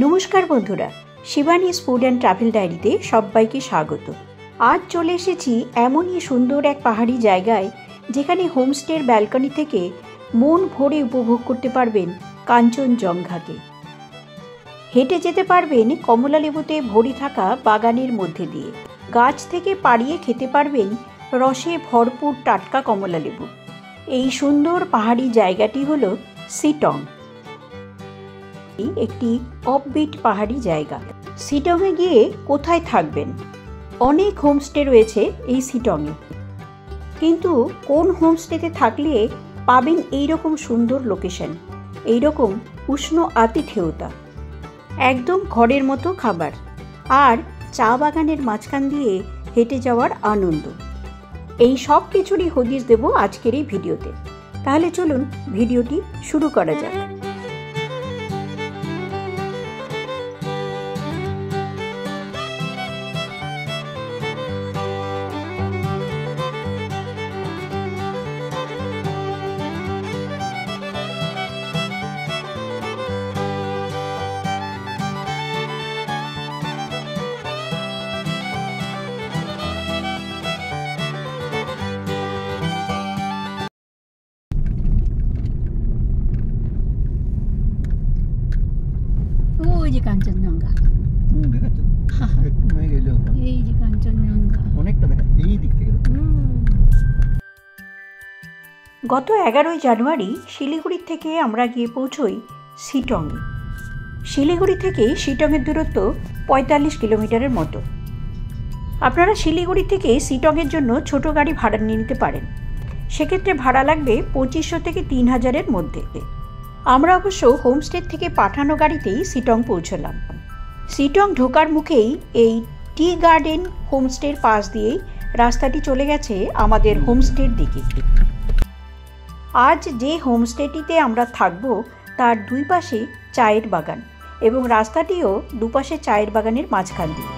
নমস্কার বন্ধুরা, শিবানীস food and travel ডায়েরিতে সবাইকে স্বাগত। আজ চলে এসেছি এমনই সুন্দর এক পাহাড়ি জায়গায় যেখানে হোমস্টের ব্যালকনি থেকে মন ভরে উপভোগ করতে পারবেন কাঞ্চনজঙ্ঘাকে। হেঁটে যেতে পারবেন কমলালেবুতে ভরে থাকা বাগানের মধ্যে দিয়ে, গাছ থেকে পাড়িয়ে খেতে পারবেন রসে ভরপুর টাটকা কমলালেবু। এই সুন্দর পাহাড়ি জায়গাটি হলো সিটং, একটি অফবিট পাহাড়ি জায়গা। সিটংয়ে গিয়ে কোথায় থাকবেন? অনেক হোমস্টে রয়েছে এই সিটংয়ে, কিন্তু কোন হোমস্টেতে থাকলে পাবেন এইরকম সুন্দর লোকেশন, এইরকম উষ্ণ আতিথেয়তা, একদম ঘরের মতো খাবার আর চা বাগানের মাঝখান দিয়ে হেঁটে যাওয়ার আনন্দ, এই সব কিছুরই হদিশ দেব আজকের এই ভিডিওতে। তাহলে চলুন ভিডিওটি শুরু করা যাক। ওই যে কাঞ্চনজঙ্ঘা, এই যে কাঞ্চনজঙ্ঘা অনেকটা দেখা এই দিক থেকে। গত 11ই জানুয়ারি শিলিগুড়ি থেকে আমরা গিয়ে পৌঁছই সিটংয়ে। শিলিগুড়ি থেকে সিটংয়ের দূরত্ব 45 কিলোমিটারের মতো। আপনারা শিলিগুড়ি থেকে সিটংয়ের জন্য ছোট গাড়ি ভাড়া নিয়ে নিতে পারেন, সেক্ষেত্রে ভাড়া লাগবে 2500 থেকে 3000-এর মধ্যে। আমরা অবশ্য হোমস্টে থেকে পাঠানো গাড়িতেই সিটং পৌঁছলাম। সিটং ঢোকার মুখেই এই টি গার্ডেন হোমস্টের পাশ দিয়েই রাস্তাটি চলে গেছে আমাদের হোমস্টের দিকে। আজ যে হোমস্টেটিতে আমরা থাকব তার দুই পাশে চায়ের বাগান, এবং রাস্তাটিও দুপাশে চায়ের বাগানের মাঝখান দিয়ে।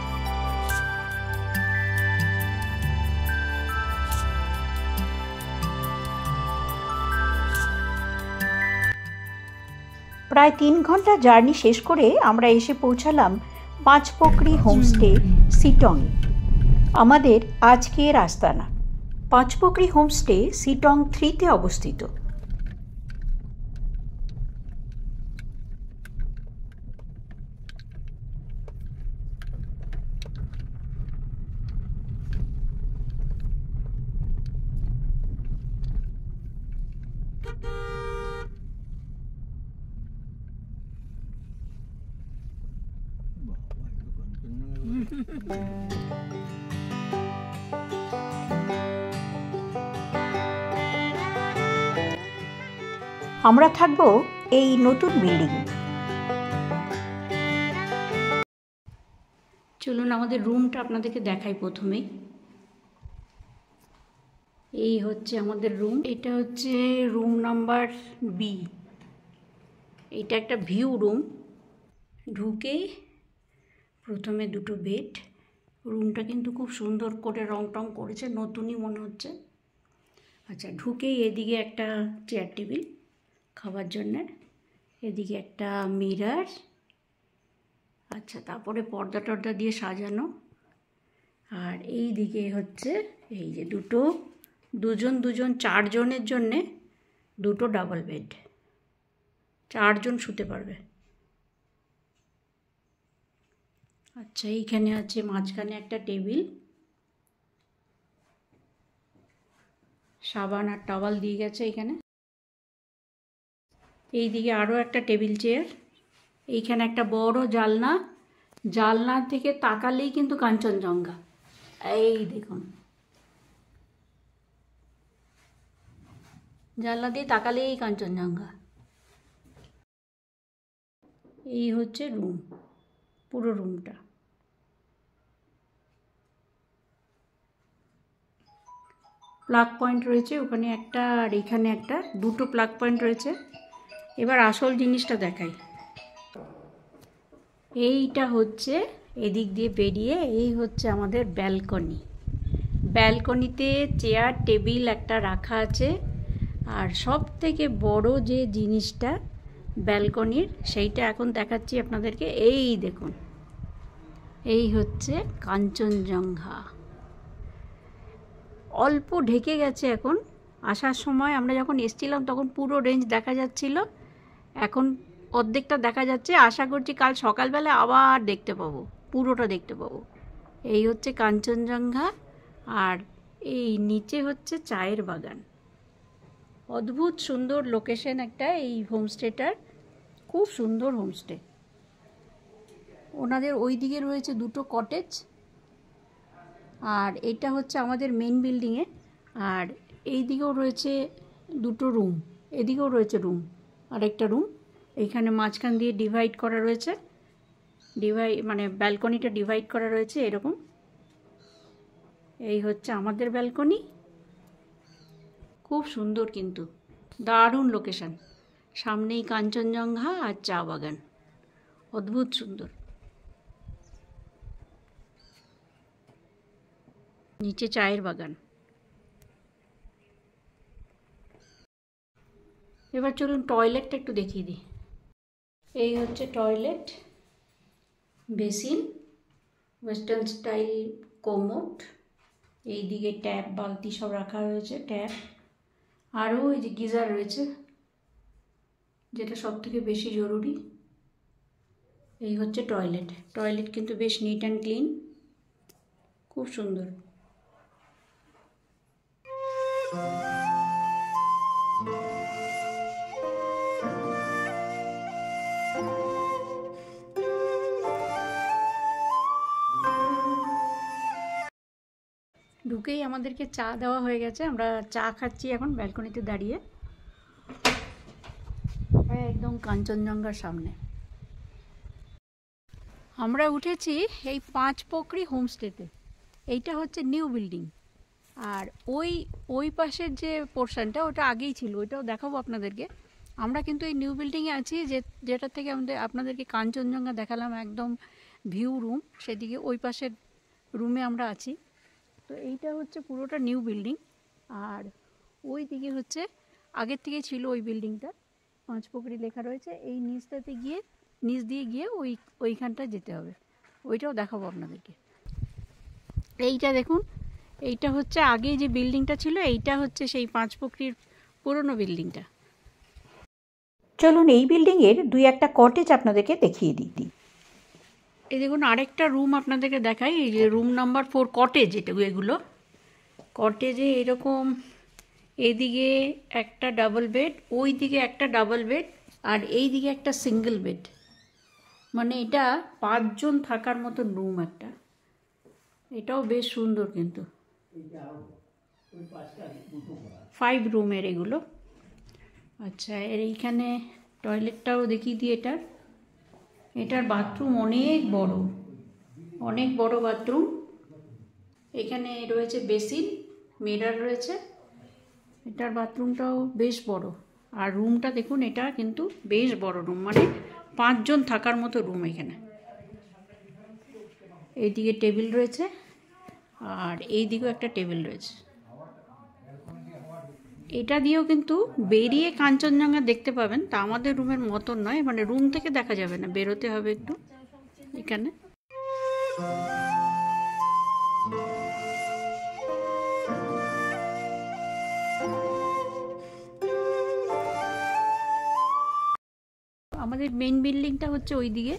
প্রায় 3 ঘন্টা জার্নি শেষ করে আমরা এসে পৌঁছালাম পাঁচপোকরি হোমস্টে সিটংয়ে, আমাদের আজকের আস্তানা। পাঁচপোকরি হোমস্টে সিটং 3-তে অবস্থিত। আমরা থাকবো এই নতুন বিল্ডিং। চলুন আমাদের রুমটা আপনাদেরকে দেখাই। প্রথমেই এই হচ্ছে আমাদের রুম, এটা হচ্ছে রুম নাম্বার বি। এটা একটা ভিউ রুম। ঢুকেই প্রথমে দুটো বেড। রুমটা কিন্তু খুব সুন্দর করে রং টং করেছে, নতুনই মনে হচ্ছে। আচ্ছা, ঢুকেই এদিকে একটা চেয়ার টেবিল খাবার জন্যে, এদিকে একটা মিরর, আচ্ছা, তারপরে পর্দা টর্দা দিয়ে সাজানো। আর এই দিকে হচ্ছে এই যে দুজন 4 জনের জন্যে দুটো ডাবল বেড, 4 জন শুতে পারবে। আচ্ছা, এইখানে আছে মাঝখানে একটা টেবিল, সাবান আর টাওয়াল দিয়ে গেছে এইখানে। এইদিকে আরও একটা টেবিল চেয়ার। এইখানে একটা বড় জানলা, জানলা থেকে তাকালেই কিন্তু কাঞ্চনজঙ্ঘা। এই দেখুন, জানলা দিয়ে তাকালেই কাঞ্চনজঙ্ঘা। এই হচ্ছে রুম, পুরো রুমটা। প্লাগ পয়েন্ট রয়েছে ওখানে একটা, আর এখানে একটা, দুটো প্লাগ পয়েন্ট রয়েছে। এবার আসল জিনিসটা দেখাই। এইটা হচ্ছে এদিক দিয়ে বেরিয়ে এই হচ্ছে আমাদের ব্যালকনি। ব্যালকনিতে চেয়ার টেবিল একটা রাখা আছে, আর সব থেকে বড় যে জিনিসটা, ব্যালকনির, সেইটা এখন দেখাচ্ছি আপনাদেরকে। এই দেখুন, এই হচ্ছে কাঞ্চনজঙ্ঘা। অল্প ঢেকে গেছে এখন। আসার সময় আমরা যখন এসেছিলাম তখন পুরো রেঞ্জ দেখা যাচ্ছিল, এখন অর্ধেকটা দেখা যাচ্ছে। আশা করছি কাল সকালবেলা আবার দেখতে পাবো, পুরোটা দেখতে পাবো। এই হচ্ছে কাঞ্চনজঙ্ঘা, আর এই নিচে হচ্ছে চায়ের বাগান। অদ্ভুত সুন্দর লোকেশন একটা এই হোমস্টেটার, খুব সুন্দর হোমস্টে। ওনাদের ওই দিকে রয়েছে দুটো কটেজ, আর এটা হচ্ছে আমাদের মেন বিল্ডিংয়ে। আর এই দিকেও রয়েছে দুটো রুম, এদিকেও রয়েছে রুম, আর একটা রুম। এইখানে মাঝখান দিয়ে ডিভাইড করা রয়েছে, মানে ব্যালকনিটা ডিভাইড করা রয়েছে এরকম। এই হচ্ছে আমাদের ব্যালকনি, খুব সুন্দর কিন্তু দারুণ লোকেশন। সামনেই কাঞ্চনজঙ্ঘা আর চা বাগান, অদ্ভুত সুন্দর। নিচে চায়ের বাগান। এবার চলুন টয়লেটটা একটু দেখিয়ে দিই। এই হচ্ছে toilet, basin, western style commode. এই দিকে ট্যাপ, বালতি সব রাখা হয়েছে, ট্যাপ। আরও এই যে গিজার রয়েছে, যেটা সব থেকে বেশি জরুরি। এই হচ্ছে টয়লেট। টয়লেট কিন্তু বেশ নিট অ্যান্ড ক্লিন, খুব সুন্দর। ঢুকেই আমাদেরকে চা দেওয়া হয়ে গেছে, আমরা চা খাচ্ছি এখন ব্যালকনিতে দাঁড়িয়ে, একদম কাঞ্চনজঙ্ঘার সামনে। আমরা উঠেছি এই 5 পোখরি হোমস্টেতে। এইটা হচ্ছে নিউ বিল্ডিং, আর ওই পাশের যে পোর্শনটা ওটা আগেই ছিল, ওইটাও দেখাবো আপনাদেরকে। আমরা কিন্তু এই নিউ বিল্ডিংয়ে আছি, যেটা থেকে আপনাদেরকে কাঞ্চনজঙ্ঘা দেখালাম, একদম ভিউ রুম, সেদিকে ওই পাশের রুমে আমরা আছি। তো এইটা হচ্ছে পুরোটা নিউ বিল্ডিং, আর ওই দিকে হচ্ছে আগের থেকে ছিল ওই বিল্ডিংটা, 5 পোখরি লেখা রয়েছে। এই নিচ দিয়ে গিয়ে ওইখানটা যেতে হবে, ওইটাও দেখাবো আপনাদেরকে। এইটা দেখুন, এইটা হচ্ছে আগে যে বিল্ডিংটা ছিল, এইটা হচ্ছে সেই 5 পোখরির পুরনো বিল্ডিংটা। চলুন এই বিল্ডিংয়ের 2-1টা কটেজ আপনাদেরকে দেখিয়ে দিই। এই দেখুন আরেকটা রুম আপনাদেরকে দেখাই, এই যে রুম নাম্বার 4 কটেজ। এগুলো কটেজে এরকম, এইদিকে একটা ডাবল বেড, ওই দিকে একটা ডাবল বেড, আর এই দিকে একটা সিঙ্গেল বেড। মানে এটা 5 জন থাকার মতো রুম একটা। এটাও বেশ সুন্দর কিন্তু, 5 রুমের এগুলো। আচ্ছা, এইখানে টয়লেটটাও দেখিয়ে দিই। এটার বাথরুম অনেক বড় বাথরুম। এখানে রয়েছে বেসিন, মিরর রয়েছে। এটার বাথরুমটাও বেশ বড়, আর রুমটা দেখুন, এটা কিন্তু বেশ বড় রুম, মানে 5 জন থাকার মতো রুম এখানে। এইদিকে টেবিল রয়েছে, আর এই দিকেও একটা টেবিল রয়েছে। এটা দিয়েও কিন্তু বেরিয়ে কাঞ্চনজঙ্ঘা দেখতে পাবেন, তা আমাদের রুমের মতন নয়, মানে রুম থেকে দেখা যাবে না, বেরোতে হবে একটু। এখানে আমাদের মেন বিল্ডিংটা হচ্ছে ওই দিকে,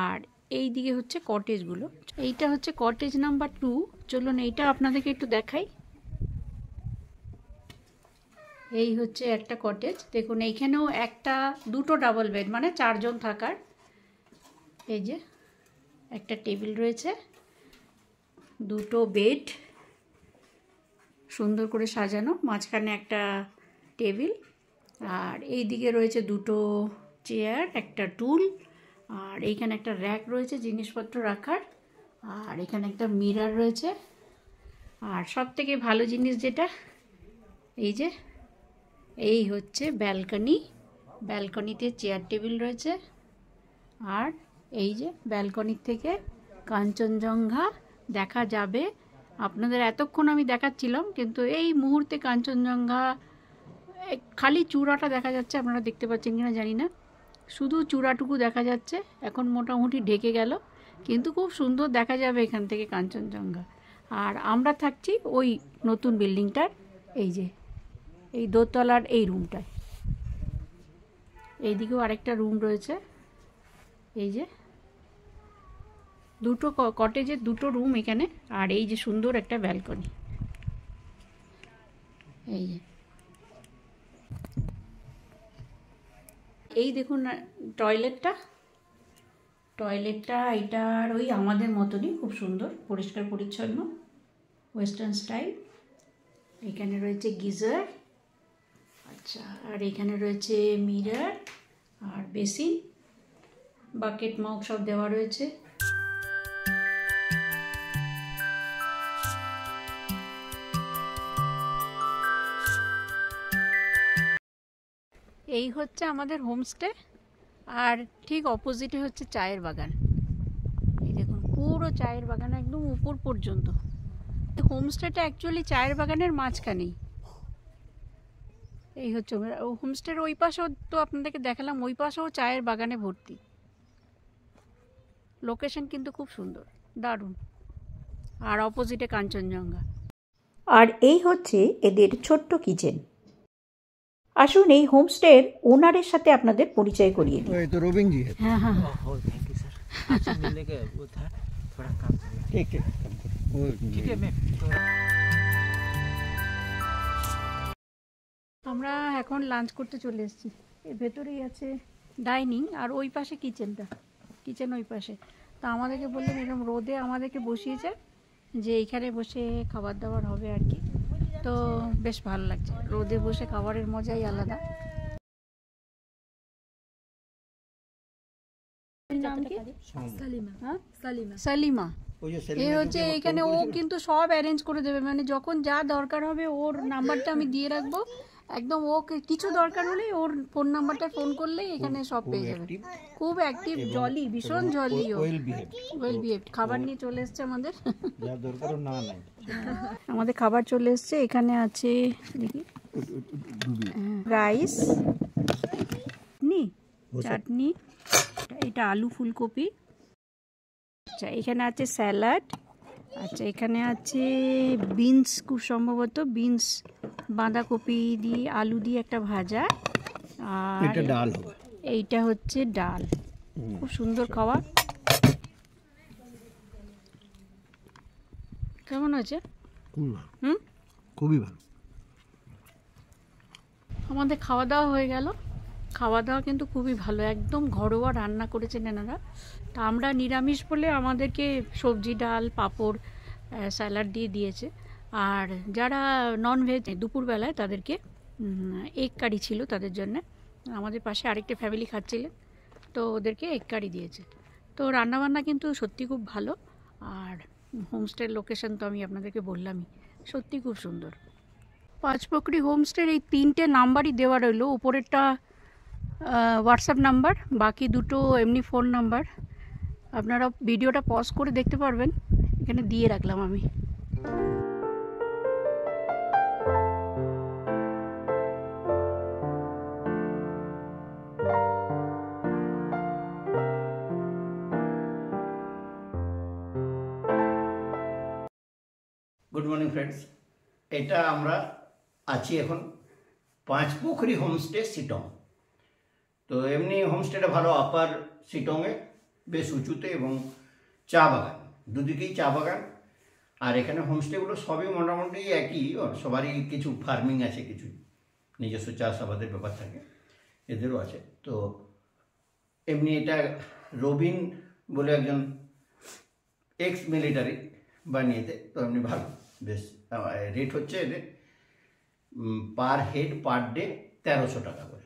আর এই দিকে হচ্ছে কটেজগুলো। এইটা হচ্ছে কটেজ নাম্বার 2। চলুন এইটা আপনাদেরকে একটু দেখাই। এই হচ্ছে একটা কটেজ, দেখুন এইখানেও দুটো ডাবল বেড, মানে 4 জন থাকার। এই যে একটা টেবিল রয়েছে, দুটো বেড সুন্দর করে সাজানো, মাঝখানে একটা টেবিল, আর এই দিকে রয়েছে দুটো চেয়ার, একটা টুল, আর এইখানে একটা র্যাক রয়েছে জিনিসপত্র রাখার, আর এখানে একটা মিরর রয়েছে। আর সব থেকে ভালো জিনিস যেটা, এই হচ্ছে ব্যালকনিতে চেয়ার টেবিল রয়েছে, আর এই যে ব্যালকনির থেকে কাঞ্চনজঙ্ঘা দেখা যাবে। আপনাদের এতক্ষণ আমি দেখাচ্ছিলাম, কিন্তু এই মুহূর্তে কাঞ্চনজঙ্ঘা খালি চূড়াটা দেখা যাচ্ছে, আপনারা দেখতে পাচ্ছেন কিনা জানি না, শুধু চূড়াটুকু দেখা যাচ্ছে। এখন মোটামুটি ঢেকে গেল, কিন্তু খুব সুন্দর দেখা যাবে এখান থেকে কাঞ্চনজঙ্ঘা। আর আমরা থাকছি ওই নতুন বিল্ডিংটার, এই যে এই দোতলার এই রুমটায়। এইদিকেও আরেকটা রুম রয়েছে, এই যে দুটো কটেজের দুটো রুম এখানে। আর এই যে সুন্দর একটা ব্যালকনি, এই যে এই দেখুন টয়লেটটা এটার ওই আমাদের মতনই খুব সুন্দর, পরিষ্কার পরিচ্ছন্ন, ওয়েস্টার্ন স্টাইল। এখানে রয়েছে গিজার, আচ্ছা, আর এখানে রয়েছে মিরর আর বেসিন, বাকেট মগ সব দেওয়া রয়েছে। এই হচ্ছে আমাদের হোমস্টে, আর ঠিক অপোজিটে হচ্ছে চায়ের বাগান। এই দেখুন পুরো চায়ের বাগান একদম উপর পর্যন্ত। হোমস্টেটা অ্যাকচুয়ালি চায়ের বাগানের মাঝখানেই। এই হচ্ছে হোমস্টের ওই পাশেও তো আপনাদেরকে দেখালাম, ওই পাশেও চায়ের বাগানে ভর্তি। লোকেশন কিন্তু খুব সুন্দর, দারুণ। আর অপোজিটে কাঞ্চনজঙ্ঘা। আর এই হচ্ছে এদের ছোট্ট কিচেন। আসুন এই হোমস্টের ওনারের সাথে আপনাদের পরিচয় করিয়ে দিই। तो रोबिन जी है। हाँ हाँ थैंक यू सर। आपसे मिलने के वो था, थोड़ा काम था। ठीक है ठीक है मैम। আমরা এখন লাঞ্চ করতে চলে এসেছি। এর ভেতরেই আছে ডাইনিং, আর ওই পাশে কিচেন ওই পাশে। তো আমাদেরকে বললেন এরকম রোদে আমাদেরকে বসিয়েছে যে এইখানে বসে খাবার দাবার হবে আর কি। তো বেশ ভালো লাগছে, রোদে বসে খাবারের মজাই আলাদা। নাম কি? সালিমা। এ হচ্ছে এখানে ও কিন্তু সব অ্যারেঞ্জ করে দেবে, মানে যখন যা দরকার হবে ওর নাম্বারটা আমি দিয়ে রাখবো। একদম ওকে কিছু দরকার হলে ওর ফোন নাম্বারটা ফোন করলেই এখানে সব পেয়ে যাবে। খুব অ্যাক্টিভ, জলি, ভীষণ জলি, ওয়েল বিহেভ। খাবার নিয়ে চলে এসছে আমাদের। আমাদের খাবার চলে এসছে। এখানে আছে দেখি রাইস, চাটনি, এটা আলু ফুলকপি, আচ্ছা এখানে আছে স্যালাড, আচ্ছা এখানে আছে বিনস, খুব সম্ভবত বিনস, বাঁধাকপি দিয়ে আলু দিয়ে একটা ভাজা, আর এটা ডাল হবে, এইটা হচ্ছে ডাল। খুব সুন্দর খাওয়া। কেমন হয়েছে? খুবই ভালো। আমাদের খাওয়া দাওয়া হয়ে গেল। খাওয়া দাওয়া কিন্তু খুবই ভালো, একদম ঘরোয়া রান্না করেছেন এনারা। তা আমরা নিরামিষ বলে আমাদেরকে সবজি, ডাল, পাঁপড়, স্যালাড দিয়ে দিয়েছে। আর যারা ননভেজ দুপুরবেলায় তাদেরকে এগ কারি ছিল তাদের জন্য। আমাদের পাশে আরেকটা ফ্যামিলি খাচ্ছিলেন, তো ওদেরকে এগ কারি দিয়েছে। তো রান্নাবান্না কিন্তু সত্যি খুব ভালো। আর হোমস্টের লোকেশন তো আমি আপনাদেরকে বললামই, সত্যি খুব সুন্দর। পাঁচপুকুরি হোমস্টের এই 3টে নাম্বারই দেওয়া রইল। উপরেরটা হোয়াটসঅ্যাপ নাম্বার, বাকি দুটো এমনি ফোন নাম্বার। আপনারা ভিডিওটা পজ করে দেখতে পারবেন, এখানে দিয়ে রাখলাম আমি। গুড মর্নিং ফ্রেন্ডস, এটা আমরা আছি এখন পাঁচপুকুরি হোমস্টে শিটং। তো এমনি হোমস্টেটা ভালো, আপার শিটংয়ে বেশ উঁচুতে, এবং চা বাগান, দুদিকেই চা বাগান। আর এখানে হোমস্টেগুলো সবই মোটামুটি একই, সবারই কিছু ফার্মিং আছে, কিছু নিজস্ব চাষাবাদের ব্যাপার থাকে, এদেরও আছে। তো এমনি এটা রবিন বলে একজন এক্স মিলিটারি বানিয়েছে, তো এমনি ভালো, বেশ। রেট হচ্ছে এদের পার হেড পার ডে 1300 টাকা করে।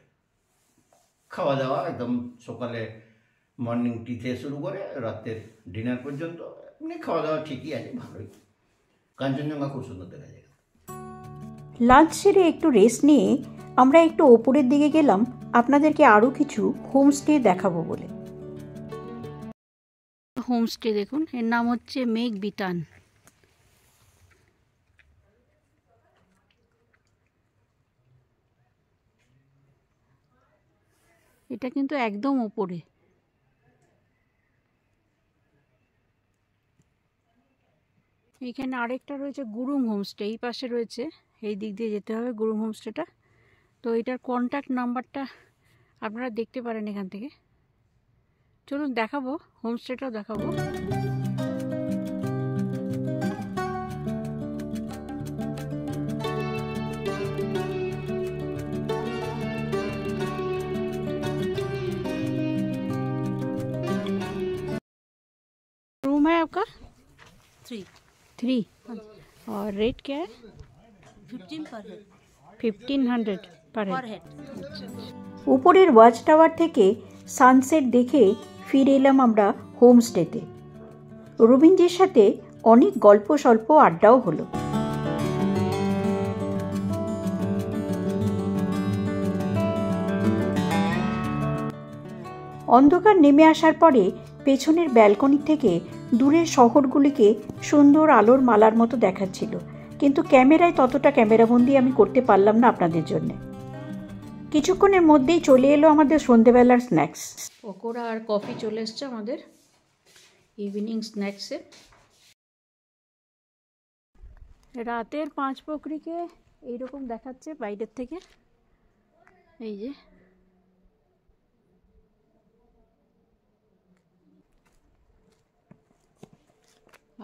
খাওয়া দাওয়া একদম সকালে মর্নিং টি থেকে শুরু করে রাতের ডিনার পর্যন্ত এমনি খাওয়া দাওয়া ঠিকই আছে, ভালোই। কাঞ্চনজঙ্ঘা খুব সুন্দর দেখা যায়। লাঞ্চ সেরে একটু রেস্ট নিয়ে আমরা একটু ওপরের দিকে গেলাম আপনাদেরকে আরও কিছু হোমস্টে দেখাবো বলে। হোমস্টে দেখুন, এর নাম হচ্ছে মেঘ বিতান। এটা কিন্তু একদম ওপরে। এইখানে আরেকটা রয়েছে গুরুং হোমস্টে, এই পাশে রয়েছে, এই দিক দিয়ে যেতে হবে গুরুং হোমস্টেটা। তো এটার কন্ট্যাক্ট নাম্বারটা আপনারা দেখতে পারেন এখান থেকে। চলুন দেখাবো, হোমস্টেটাও দেখাবো। रूम है आपका? 3 और रेट क्या है? 15 पर हेड। 1500 पर पर हेड। हेड। উপরের ওয়াচ টাওয়ার থেকে সানসেট দেখে ফিরে এলাম আমরা হোমস্টেতে। রবীন্দ্রের সাথে অনেক গল্প স্বল্প আড্ডাও হলো। অন্ধকার নেমে আসার পরে পেছনের ব্যালকনি থেকে দূরের শহরগুলিকে সুন্দর আলোর মালার মতো দেখাচ্ছিল, কিন্তু ক্যামেরায় ততটা ক্যামেরাবন্দি আমি করতে পারলাম না আপনাদের জন্য। কিছুক্ষণের মধ্যেই চলে এলো আমাদের সন্ধেবেলার স্ন্যাক্স। পকোড়া আর কফি চলে এসছে আমাদের ইভিনিং স্ন্যাক্সে। রাতের পাঁচ পোখরিকে এইরকম দেখাচ্ছে বাইরের থেকে, এই যে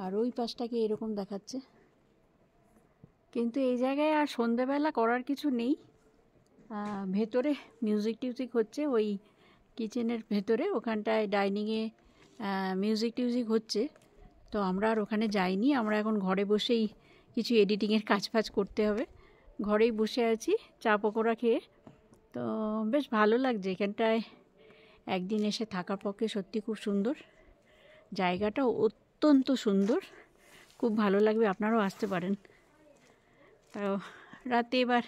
আর ওই পাশটাকে এরকম দেখাচ্ছে। কিন্তু এই জায়গায় আর সন্ধেবেলা করার কিছু নেই। ভেতরে মিউজিক টিউজিক হচ্ছে, ওই কিচেনের ভেতরে, ওখানটায় ডাইনিংয়ে মিউজিক টিউজিক হচ্ছে। তো আমরা আর ওখানে যাইনি, আমরা এখন ঘরে বসেই কিছু এডিটিংয়ের কাজ ফাজ করতে হবে। ঘরেই বসে আছি চা পকোড়া খেয়ে। তো বেশ ভালো লাগছে এখানটায় একদিন এসে থাকার পক্ষে। সত্যি খুব সুন্দর জায়গাটা, অত্যন্ত সুন্দর, খুব ভালো লাগবে, আপনারাও আসতে পারেন। তো রাতে এবার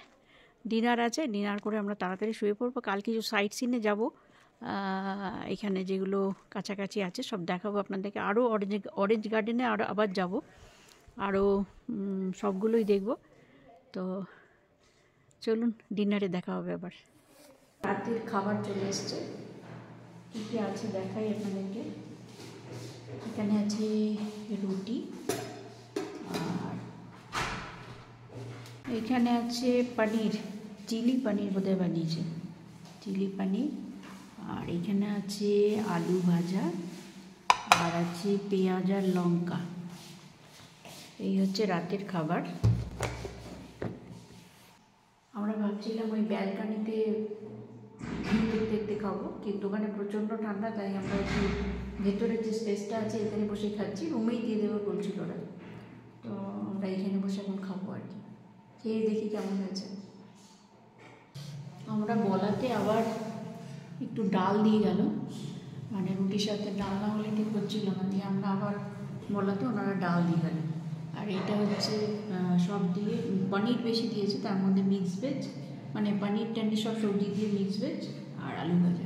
ডিনার আছে, ডিনার করে আমরা তাড়াতাড়ি শুয়ে পড়বো। কাল কিছু সাইট সিনে যাবো, এখানে যেগুলো কাছাকাছি আছে সব দেখাবো আপনাদেরকে। আরও অরেঞ্জ গার্ডেনে আবার যাব, আরও সবগুলোই দেখব। তো চলুন ডিনারে দেখা হবে আবার। রাতের খাবার চলে এসছে, কী কী আছে দেখাই আপনাদেরকে। এখানে আছে রুটি, আর এখানে আছে পনির, চিলি পনির বোধহয় বানিয়েছে, চিলি পনির। আর এখানে আছে আলু ভাজা, আর আছে পেঁয়াজ আর লঙ্কা। এই হচ্ছে রাতের খাবার। আমরা ভাবছিলাম ওই ব্যালকনিতে দেখতে দেখতে খাবো, কিন্তু ওখানে প্রচণ্ড ঠান্ডা, তাই আমরা একটু ভেতরের যে স্পেসটা আছে এখানে বসে খাচ্ছি। রুমেই দিয়ে দেবো বলছিল ওরা, তো আমরা এখানে বসে এখন খাবো আর কি। খেয়ে দেখি কেমন হয়েছে। আমরা বলাতে আবার একটু ডাল দিয়ে গেল, মানে রুটির সাথে ডাল না হলে ঠিক হচ্ছিল না, দিয়ে আমরা আবার বলাতে ওনারা ডাল দিয়ে গেল। আর এটা হচ্ছে সব দিয়ে পনির বেশি দিয়েছে, তার মধ্যে মিক্স ভেজ, মানে পনির টনির সব সবজি দিয়ে মিক্স ভেজ, আর আলু ভাজা।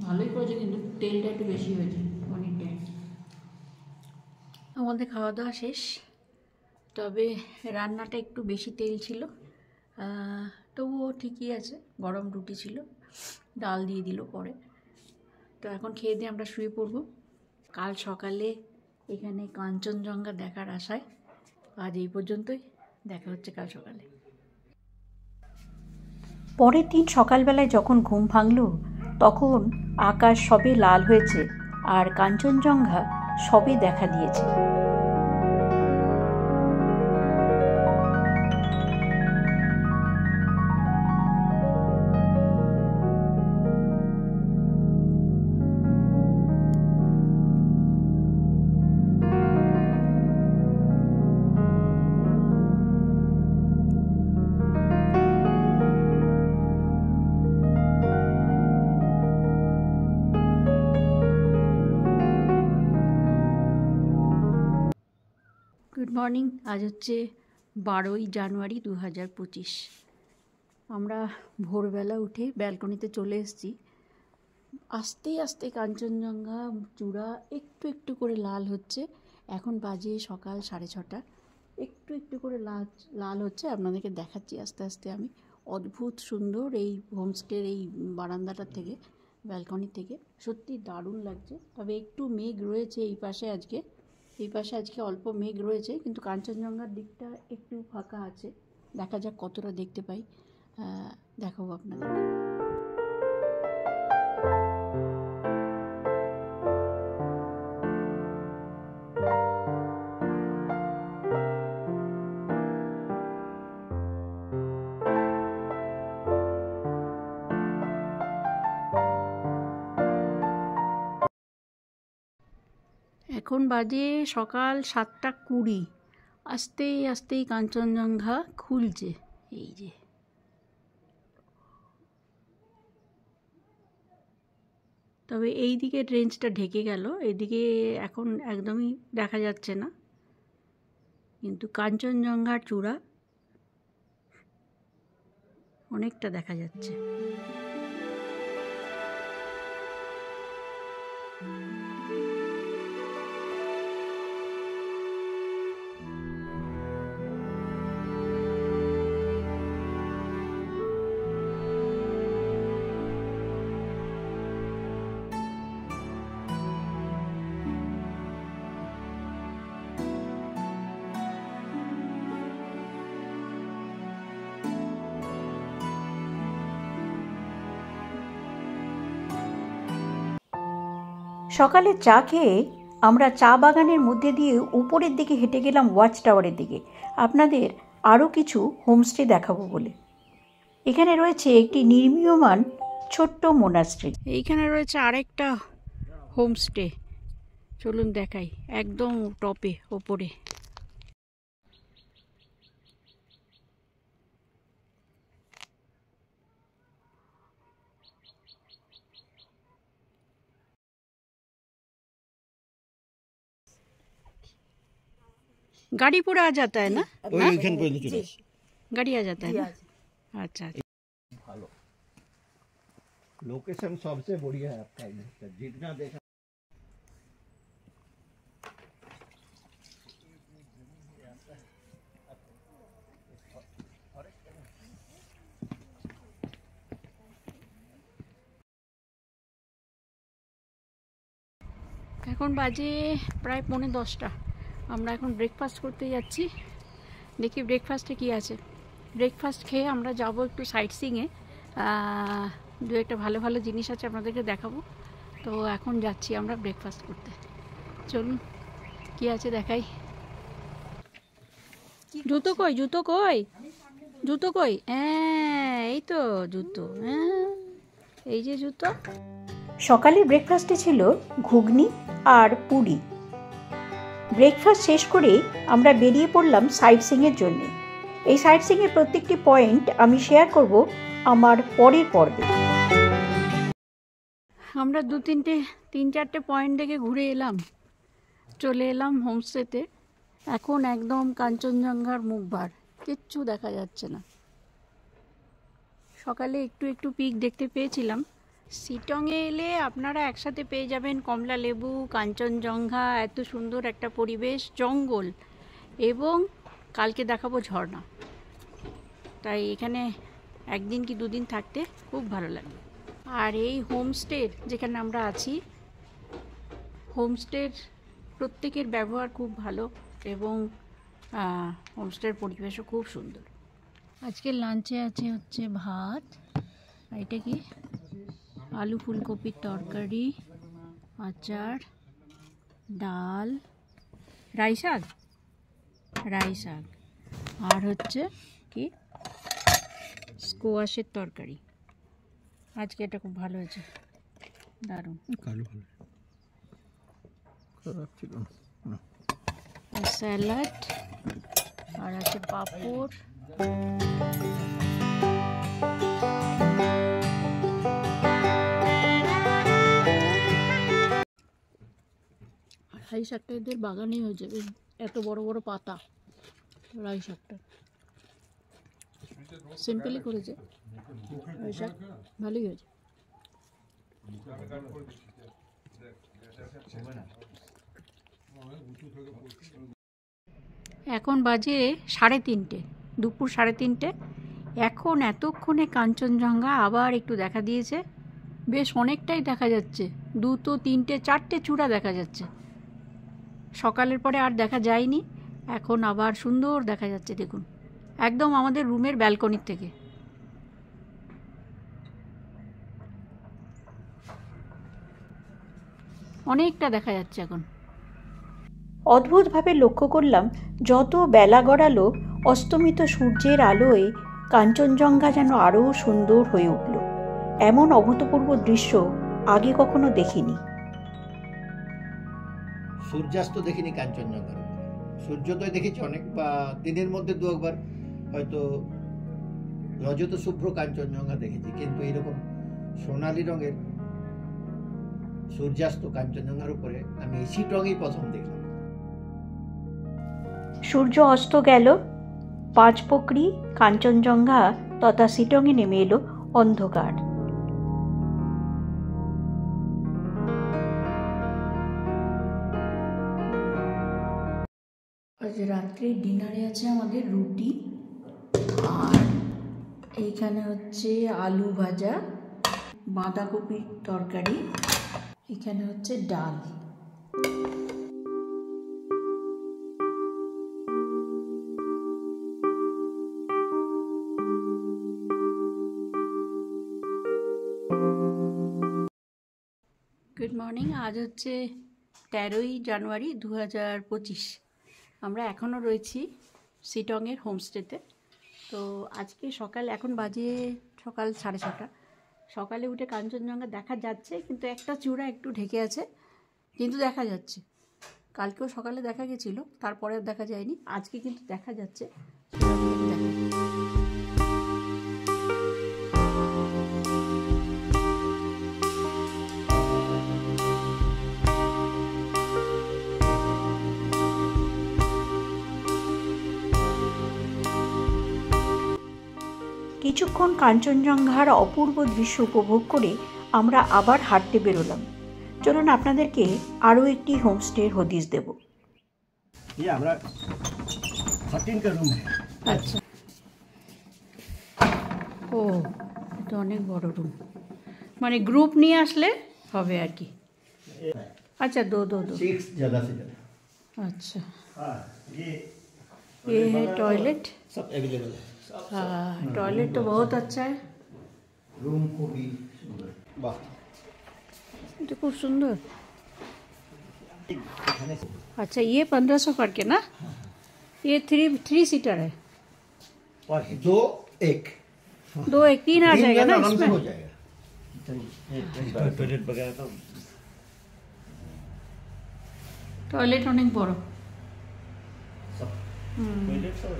ভালোই করেছে, কিন্তু তেলটা একটু বেশি হয়েছে পনিরটা। আমাদের খাওয়া দাওয়া শেষ, তবে রান্নাটা একটু বেশি তেল ছিল, তবুও ঠিকই আছে। গরম রুটি ছিল, ডাল দিয়ে দিল পরে। তো এখন খেয়ে দিয়ে আমরা শুয়ে পড়ব। কাল সকালে এখানে কাঞ্চনজঙ্ঘা দেখার আশায় আজ এই পর্যন্তই, দেখা হচ্ছে কাল সকালে। পরের দিন সকালবেলায় যখন ঘুম ভাঙল, তখন আকাশ সবে লাল হয়েছে আর কাঞ্চনজঙ্ঘা সবে দেখা দিয়েছে। Good morning. আজ হচ্ছে 12ই জানুয়ারি 2025। আমরা ভোরবেলা উঠে ব্যালকনিতে চলে এসেছি। আস্তে আস্তে কাঞ্চনজঙ্ঘা চূড়া একটু একটু করে লাল হচ্ছে, এখন বাজে সকাল 6:30। একটু একটু করে লাল হচ্ছে, আপনাদেরকে দেখাচ্ছি আস্তে আস্তে আমি। অদ্ভুত সুন্দর এই হোমস্টের এই বারান্দাটার থেকে, ব্যালকনি থেকে সত্যি দারুণ লাগছে। তবে একটু মেঘ রয়েছে এই পাশে আজকে অল্প মেঘ রয়েছে, কিন্তু কাঞ্চনজঙ্ঘার দিকটা একটু ফাঁকা আছে। দেখা যাক কতটা দেখতে পাই, দেখাবো আপনাদের। এখন বাজে সকাল 7:20। আস্তে আস্তেই কাঞ্চনজঙ্ঘা খুলছে, এই যে। তবে এই দিকের রেঞ্জটা ঢেকে গেল, এদিকে এখন একদমই দেখা যাচ্ছে না, কিন্তু কাঞ্চনজঙ্ঘার চূড়া অনেকটা দেখা যাচ্ছে। সকালে চা খেয়ে আমরা চা বাগানের মধ্যে দিয়ে উপরের দিকে হেঁটে গেলাম ওয়াচ টাওয়ারের দিকে, আপনাদের আরও কিছু হোমস্টে দেখাবো বলে। এখানে রয়েছে একটি নির্মীয়মান ছোট্ট মোনাস্ট্রি। এইখানে রয়েছে আরেকটা হোমস্টে, চলুন দেখাই, একদম টপে ওপরে। गाड़ी पूरा आ जाता है ना? ওইখান পর্যন্ত চলে আসে। गाड़ी आ जाता है ना? अच्छा। ভালো लोकेशन सबसे बढ़िया है आपका इधर, जितना देखा। এখন বাজে প্রায় 9:45। আমরা এখন ব্রেকফাস্ট করতে যাচ্ছি, দেখি ব্রেকফাস্টে কি আছে। ব্রেকফাস্ট খেয়ে আমরা যাব একটু সাইট সিইংয়ে, দু একটা ভালো ভালো জিনিস আছে আপনাদেরকে দেখাবো। তো এখন যাচ্ছি আমরা ব্রেকফাস্ট করতে, চলুন কি আছে দেখাই। জুতো কই, জুতো কই, জুতো কই? হ্যাঁ এই তো জুতো, হ্যাঁ এই যে জুতো। সকালের ব্রেকফাস্টে ছিল ঘুগনি আর পুরি। ব্রেকফাস্ট শেষ করে আমরা বেরিয়ে পড়লাম সাইট সিইংয়ের জন্যে। এই সাইট সিইংয়ের প্রত্যেকটি পয়েন্ট আমি শেয়ার করব আমার পরের পর্বে। আমরা 3-4টে পয়েন্ট দেখে ঘুরে এলাম, চলে এলাম হোমস্টেতে। এখন একদম কাঞ্চনজঙ্ঘার মুখভার, কিচ্ছু দেখা যাচ্ছে না। সকালে একটু একটু পিক দেখতে পেয়েছিলাম। শিটংয়ে এলে আপনারা একসাথে পেয়ে যাবেন কমলা লেবু, কাঞ্চনজঙ্ঘা, এত সুন্দর একটা পরিবেশ, জঙ্গল, এবং কালকে দেখাবো ঝর্ণা। তাই এখানে একদিন কি দুদিন থাকতে খুব ভালো লাগবে। আর এই হোমস্টের যেখানে আমরা আছি, হোমস্টের প্রত্যেকের ব্যবহার খুব ভালো এবং হোমস্টের পরিবেশও খুব সুন্দর। আজকের লাঞ্চে আছে হচ্ছে ভাত, এটা কি আলু ফুলকপির তরকারি, আচার, ডাল, রাই শাক, আর হচ্ছে কি স্কোয়াশের তরকারি। আজকে এটা খুব ভালো হয়েছে, দারুণ। কালো ভালো খারাপ ছিল না। স্যালাড আর আছে পাঁপড়। রাই শাকটা এদের বাগানেই হয়ে যাবে, এত বড় বড় পাতা। রাই শাকটা সিম্পলি করেছে, রাই শাক ভালোই হয়েছে। এখন বাজে 3:30, দুপুর 3:30। এখন এতক্ষণে কাঞ্চনজঙ্ঘা আবার একটু দেখা দিয়েছে, বেশ অনেকটাই দেখা যাচ্ছে, 2, 3, 4টে চূড়া দেখা যাচ্ছে। সকালের পরে আর দেখা যায়নি, এখন আবার সুন্দর দেখা যাচ্ছে। দেখুন, একদম আমাদের রুমের ব্যালকনির থেকে। অনেকটা দেখা যাচ্ছে এখন। অদ্ভুতভাবে লক্ষ্য করলাম, যত বেলা গড়ালো অস্তমিত সূর্যের আলোয় কাঞ্চনজঙ্ঘা যেন আরও সুন্দর হয়ে উঠল। এমন অভূতপূর্ব দৃশ্য আগে কখনো দেখিনি। সূর্যাস্ত দেখিনি কাঞ্চনজঙ্ঘার উপরে, সূর্যোদয় দেখেছি অনেক, বা দিনের মধ্যে 2-একবার হয়তো রজত শুভ্র কাঞ্চনজঙ্ঘা দেখেছি, কিন্তু এরকম সোনালী রঙের সূর্যাস্ত কাঞ্চনজঙ্ঘার উপরে আমি শিটংই প্রথম দেখলাম। সূর্য অস্ত গেল, পাঁচপোকরি, কাঞ্চনজঙ্ঘা তথা শিটংয়ে নেমে এলো অন্ধকার। আজ রাত্রে ডিনারে আছে আমাদের রুটি, আর এইখানে হচ্ছে আলু ভাজা, বাঁধাকপির তরকারি, এখানে হচ্ছে ডাল। Good morning. আজ হচ্ছে 13ই জানুয়ারি 2025। আমরা এখনও রয়েছি শিটংয়ের হোমস্টেতে। তো আজকে সকাল, এখন বাজে সকাল 6:30। সকালে উঠে কাঞ্চনজঙ্ঘা দেখা যাচ্ছে, কিন্তু একটা চূড়া একটু ঢেকে আছে, কিন্তু দেখা যাচ্ছে। কালকেও সকালে দেখা গেছিলো, তারপরে দেখা যায়নি। আজকে কিন্তু দেখা যাচ্ছে। কিছুক্ষণ কাঞ্চনজঙ্ঘার অপূর্ব দৃশ্য উপভোগ করে আমরা আবার হাঁটতে বেরোলাম। চলুন আপনাদেরকে আরও একটি হোমস্টের হদিশ দেব। ये हमारा 13 का रूम है। আচ্ছা, ও এটা অনেক বড় রুম, মানে গ্রুপ নিয়ে আসলে হবে আর কি। अच्छा, दो 6 जगह से ज्यादा अच्छा। हाँ, ये है टॉयलेट। सब अवेलेबल है। हाँ, टॉयलेट तो बहुत अच्छा है। रूम को भी वाह, तो खूब सुंदर। अच्छा, ये 1500 करके ना, ये 3 सीटर है। और 2-1 3 आ जाएगा ना आराम से इसमें। हो जाएगा। टॉयलेट वगैरह तो टॉयलेट অনেক বড়। टॉयलेट सब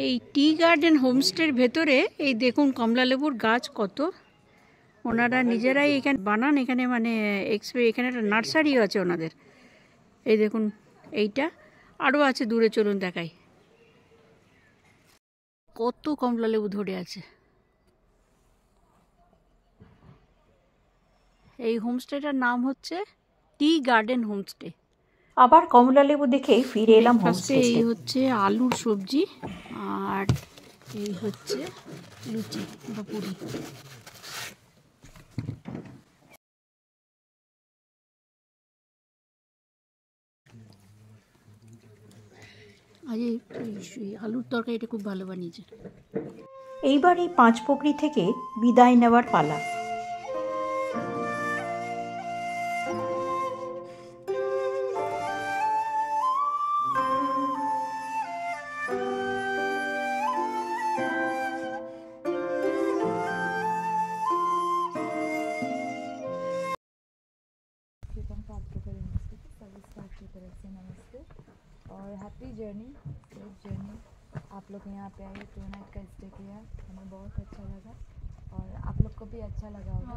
এই টি গার্ডেন হোমস্টের ভেতরে এই দেখুন কমলালেবুর গাছ কত, ওনারা নিজেরাই এখানে বানান। এখানে মানে এখানে একটা নার্সারিও আছে ওনাদের। এই দেখুন এইটা, আরও আছে দূরে, চলুন দেখাই। কত কমলালেবু ধরে আছে। এই হোমস্টেটার নাম হচ্ছে টি গার্ডেন হোমস্টে। আবার কমলালেবু দেখে ফিরে এলাম ফার্স্টে হোমস্টে। এই হচ্ছে আলুর সবজি, আর এই হচ্ছে লুচি বা পুরি। আজ এই আলুর তরকারিটা খুব ভালো বানিয়েছে। এইবার এই পাঁচপোকরি থেকে বিদায় নেওয়ার পালা। नमस्ते और हैप्पी जर्नी, सेफ जर्नी। आप लोग यहाँ पे आए, 2 नाइट का स्टे किया, हमें बहुत अच्छा लगा और आप लोग को भी अच्छा लगा होगा।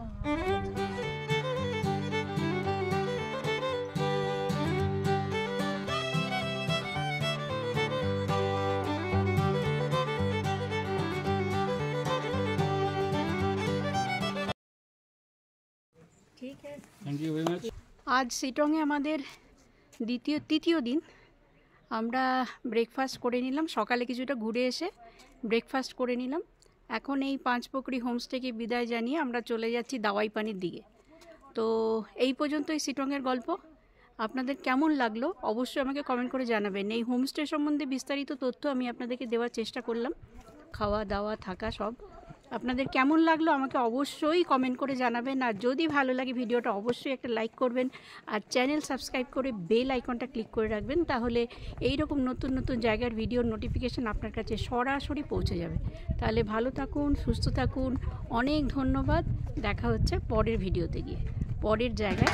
ঠিক আছে, थैंक यू वेरी मच। আজ শিটংয়ে আমাদের তৃতীয় দিন আমরা ব্রেকফাস্ট করে নিলাম, সকালে কিছুটা ঘুরে এসে ব্রেকফাস্ট করে নিলাম। এখন এই পাঁচপোখরি হোমস্টেকে বিদায় জানিয়ে আমরা চলে যাচ্ছি দাওয়াই পানির দিকে। তো এই পর্যন্তই শিটংয়ের গল্প। আপনাদের কেমন লাগলো অবশ্যই আমাকে কমেন্ট করে জানাবেন। এই হোমস্টে সম্বন্ধে বিস্তারিত তথ্য আমি আপনাদেরকে দেওয়ার চেষ্টা করলাম, খাওয়া দাওয়া থাকা সব। আপনাদের কেমন লাগলো আমাকে অবশ্যই কমেন্ট করে জানাবেন। আর যদি ভালো লাগে ভিডিওটা অবশ্যই একটা লাইক করবেন, আর চ্যানেল সাবস্ক্রাইব করে বেল আইকনটা ক্লিক করে রাখবেন, তাহলে এই রকম নতুন নতুন জায়গার ভিডিওর নোটিফিকেশান আপনার কাছে সরাসরি পৌঁছে যাবে। তাহলে ভালো থাকুন, সুস্থ থাকুন, অনেক ধন্যবাদ। দেখা হচ্ছে পরের ভিডিওতে গিয়ে, পরের জায়গায়।